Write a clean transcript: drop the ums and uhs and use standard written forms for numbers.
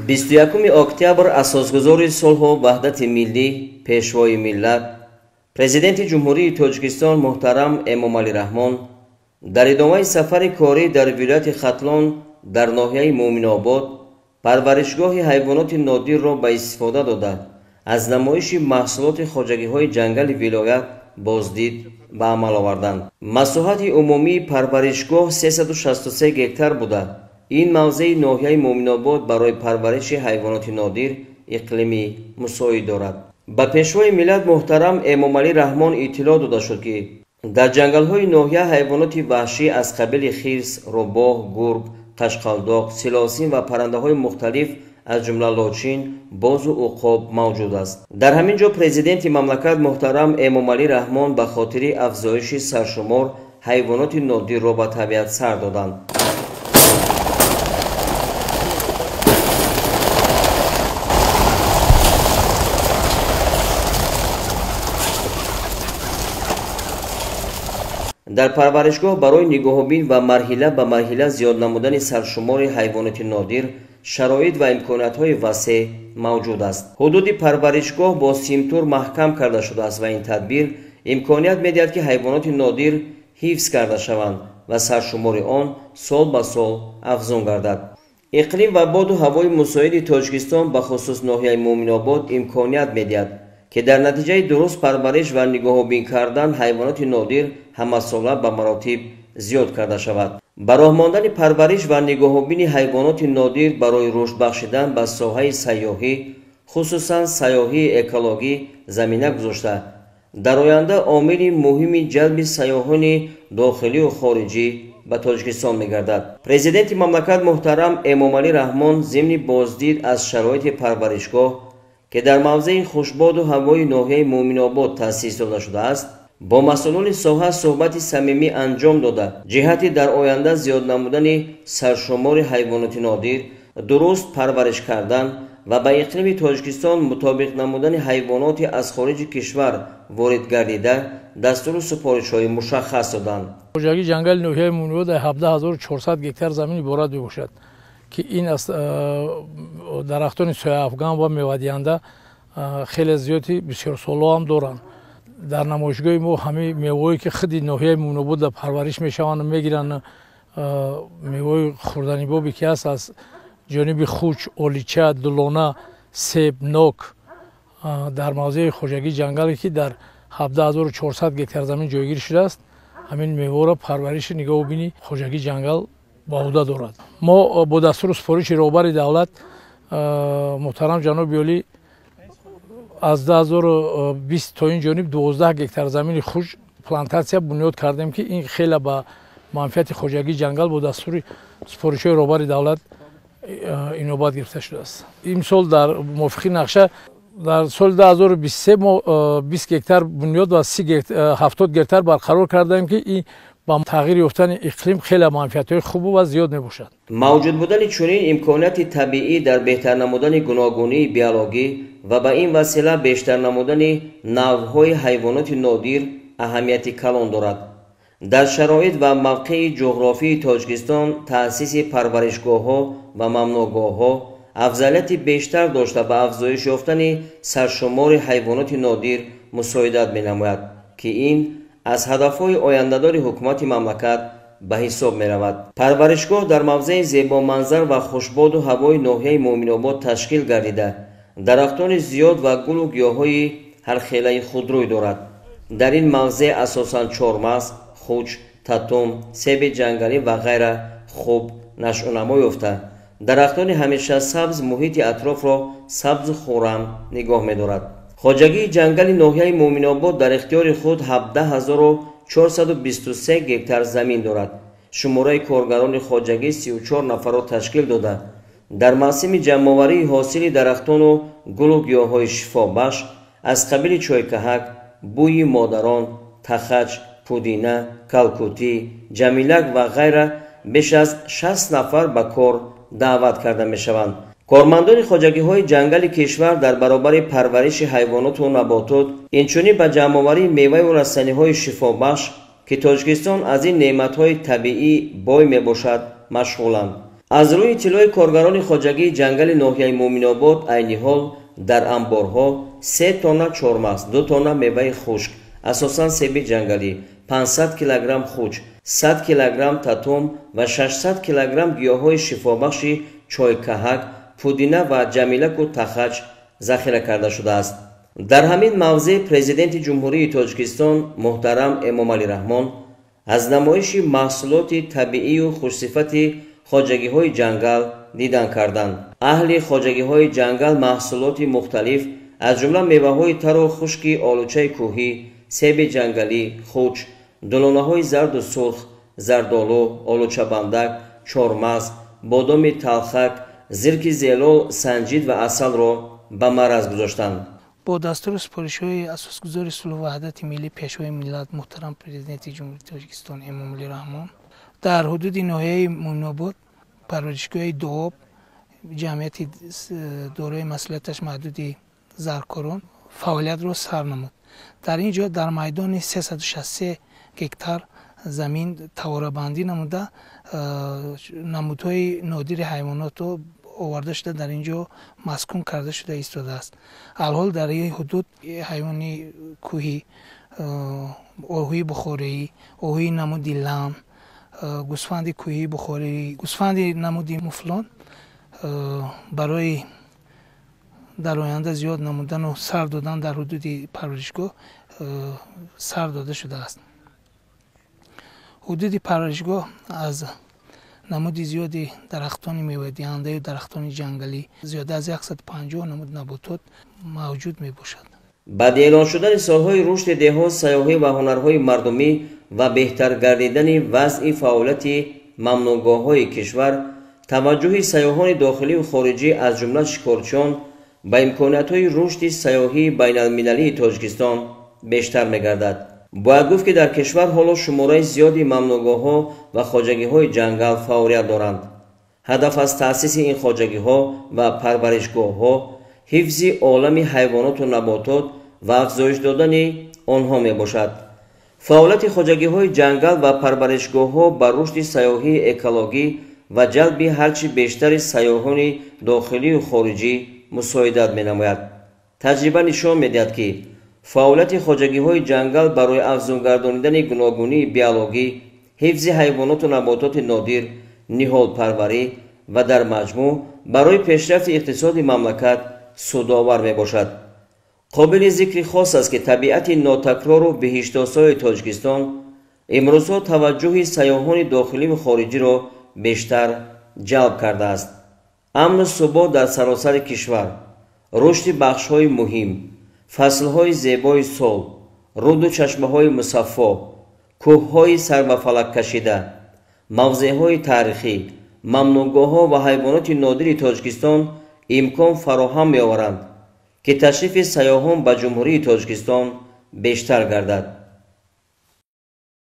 21 октябр асосгузори сулҳу ваҳдати миллӣ, пешвои миллат, президенти ҷумҳурии Тоҷикистон муҳтарам Эмомалӣ Раҳмон дар идомаи сафари корӣ дар вилояти Хатлон дар ноҳияи Муъминобод парваришгоҳи ҳайвоноти нодирро ба истифода дода аз намоиши маҳсулоти хоҷагиҳои ҷангали вилоят боздид ба амал оварданд. масоҳати умумии парваришгоҳ 363 гектар буда ин мавзеи ноҳияи Муъминобод барои парвариши ҳайвоноти нодир иқлими мусоид дорад. ба пешвои миллат муҳтарам Эмомалӣ Раҳмон иттилоъ дода шуд ки дар ҷангалҳои ноҳия ҳайвоноти ваҳшӣ аз қабили хирс, рӯбоҳ, гург, қашқалдоқ, силосин ва паррандаҳои мухталиф аз ҷумла лочин, бозу уқоб мавҷуд аст. дар ҳамин ҷо президенти мамлакат муҳтарам Эмомалӣ Раҳмон ба хотири афзоиши саршумор ҳайвоноти нодирро ба табиат сар доданд. дар парваришгоҳ барои нигоҳубин ва марҳила ба марҳила зиёд намудани саршумори ҳайвоноти нодир шароит ва имкониятҳои васеъ мавҷуд аст. ҳудуди парваришгоҳ бо симтур маҳкам карда шудааст ва ин тадбир имконият медиҳад ки ҳайвоноти нодир ҳифз карда шаванд ва саршумори он сол ба сол афзун гардад. иқлим ва боду ҳавои мусоиди Тоҷикистон ба хусус ноҳияи Муъминобод имконият медиҳад ки дар натиҷаи дуруст парвариш ва нигоҳубин кардан ҳайвоноти нодир ҳамасола ба маротиб зиёд карда шавад. ба роҳ мондани парвариш ва нигоҳубини ҳайвоноти нодир барои рушд бахшидан ба соҳаи сайёҳӣ, хусусан сайёҳии экологӣ замина гузошта, дар оянда омили муҳими ҷалби сайёҳони дохилию хориҷӣ ба Тоҷикистон мегардад. президенти мамлакат муҳтарам Эмомалӣ Раҳмон зимни боздид аз шароити парваришгоҳ ки дар мавзеи хушбоду ҳавои ноҳияи Муъминобод таъсис дода шудааст, бо масъулони соҳа суҳбати самимӣ анҷом дода ҷиҳати дар оянда зиёд намудани саршумори ҳайвоноти нодир, дуруст парвариш кардан ва ба иқлими Тоҷикистон мутобиқ намудани ҳайвоноти аз хориҷи кишвар ворид гардида дастуру супоришҳои мушаххас доданд. хоҷагии ҷангали ноҳияи Муъминобод 17400 гектар замин иборат мебошад ки ин аз дарахтони сояафган ва мевадиҳанда хеле зиёди бисёрсоло ҳам доранд. дар намоишгоҳи мо ҳамаи мевоҳое ки худи ноҳияи Муъминобод парвариш мешаванд мегиранд, мевои хурданибоби ки аст аз ҷониби хуч, олича, дулона, себ, нок дар мавзеи хоҷагии ҷангале ки дар 17400 гектар замин ҷойгир шудааст, ҳамин меворо парвариши нигоҳубини хоҷагии ҷангал ба ӯҳда дорад. мо бо дастуру супориши роҳбари давлат муҳтарам ҷаноби олӣ аз 2020 то ин ҷониб 12 гектар замини хуш плантатсия бунёд кардем ки ин хеле ба манфиати хоҷагии ҷангал бо дастури супоришҳои роҳбари давлат инобат гирифта шудааст. имсол дар мувофиқи нақша дар соли 2023 мо 20 гектар бунёд ва 70 гектар барқарор кардаем ки ин ба тағйир ёфтани иқлим хеле манфиатҳои хуб ва зиёд мебошад. мавҷуд будани чунин имконияти табиӣ дар беҳтар намудани гуногунии биологӣ ва ба ин васила бештар намудани навъҳои ҳайвоноти нодир аҳамияти калон дорад. дар шароит ва мавқеи ҷуғрофии Тоҷикистон таъсиси парваришгоҳҳо ва мамнӯъгоҳҳо афзалияти бештар дошта ба афзоиш ёфтани саршумори ҳайвоноти нодир мусоидат менамояд ки ин аз ҳадафҳои ояндадори ҳукумати мамлакат ба ҳисоб меравад. парваришгоҳ дар мавзеи зебоманзар ва хушбоду ҳавои ноҳияи Муъминобод ташкил гардида дарахтони зиёд ва гулу гиёҳҳои ҳархелаи худрӯй дорад. дар ин мавзеъ асосан чормағз, хуч, татум, себи ҷангалӣ ва ғайра хуб нашъунамо ёфта, дарахтони ҳамешасабз муҳити атрофро сабзу хӯрам нигоҳ медорад. хоҷагии ҷангали ноҳияи Муъминобод дар ихтиёри худ 17423 гектар замин дорад. шумораи коргарони хоҷагӣ 34 нафарро ташкил дода дар мавсими ҷамъоварии ҳосили дарахтону гулу гиёҳҳои шифобахш аз қабили чойкаҳак, бӯйи модарон, тахач, пудина, калкутӣ, ҷамилак ва ғайра беш аз 60 нафар ба кор даъват карда мешаванд. кормандони хоҷагиҳои ҷангали кишвар дар баробари парвариши ҳайвоноту наботот инчунин ба ҷамъоварии меваю растаниҳои шифобахш ки Тоҷикистон аз ин неъматҳои табиӣ бой мебошад машғуланд. аз рӯи иттилои коргарони хоҷагии ҷангали ноҳияи муъминобод айни ҳол дар амборҳо 3 тонна чормағз, 2 тонна меваи хушк, асосан себи ҷангалӣ, 500 килограмм хуч, 100 килограмм татум ва 600 килограмм гиёҳҳои шифобахши чойкаҳак, пудина ва ҷамилаку тахач захира карда шудааст. дар ҳамин мавзеъ президенти ҷумҳурии тоҷикистон муҳтарам эмомалӣ раҳмон аз намоиши маҳсулоти табиию хушсифати хоҷагиҳои ҷангал дидан карданд. аҳли хоҷагиҳои ҷангал маҳсулоти мухталиф аз ҷумла меваҳои тару хушки олучаи кӯҳӣ, себи ҷангалӣ, хуч, дулонаҳои зарду сурх, зардолу, олучабандак, чормағз, бодоми талхак, зирки зелол, санҷид ва асалро ба мараз гузоштанд. با دستور سپارش‌های اساسگذار صلح و وحدت ملی پیشوای ملت محترم پرزیدنت جمهوری تاجیکستان امامعلی رحمان در حدود ناحیه مومن‌آباد پرورشگاه دوآب جمعیت دارای مسئولیتش محدود زرکاران فعالیت را سر نمود. در اینجا در میدان 363 هکتار زمین تواره‌بندی نموده نمودهای نادر حیوانات را آورده شده در اینجا مسکون کرده شده ایستاده است. الحال در این حدود حیوانی کوهی، آهوی بخاری، آهوی نمودی لام، گوسفند کوهی بخاری، گوسفند نمودی مفلان برای در آینده زیاد نمودن و سر دادن در حدود پرورشگاه سر داده شده است. حدود پرورشگاه از نمود زیادی درختان میوه دهنده و درختان جنگلی زیاده از 150 نمود نباتات موجود می باشد. بعد اعلان شدن سالهای رشد دهها سیاحی و هنرهای مردمی و بهتر گردیدن وضع فعالیت ممنوعگاه‌های کشور، توجه سیاحان داخلی و خارجی از جمله شکارچیان به امکانات‌های رشد سیاحی بین المللی تاجیکستان بیشتر می‌گردد. باید گفت که در کشور حالا شماره زیادی ممنوعگاه‌ها و خواجگی‌های جنگل فعالیت دارند. هدف از تأسیس این خواجگی‌ها و پرورشگاه‌ها حفظ عالم حیوانات و نباتات و افزایش دادن آنها میباشد. فعالیت خواجگی‌های جنگل و پرورشگاه‌ها بر رشد سیاحی اکولوژی و جلب هرچی بیشتر سیاحان داخلی و خارجی مساعدت می‌نماید. تجربه نشان می‌دهد که فعالیت خواجگی‌های جنگل برای افزون گردانیدن گوناگونی بیولوژی، حفظ حیوانات و نباتات نادر، نهال پروری و در مجموع برای پیشرفت اقتصاد مملکت سودآور میباشد. قابل ذکر خاص است که طبیعت ناتکرار و بهشت‌آسای تاجیکستان امروزها توجه سیاحان داخلی و خارجی را بیشتر جلب کرده است. امن و ثبات در سراسر کشور، رشد بخش‌های مهم، فصل‌های زیبای سال، رود و چشمه‌های مصفا، کوه‌های سر و فلک کشیده، موضع‌های تاریخی، ممنوعگاه‌ها و حیوانات نادر تاجیکستان امکان فراهم می‌آورند که تشریف سیاحان به جمهوری تاجیکستان بیشتر گردد.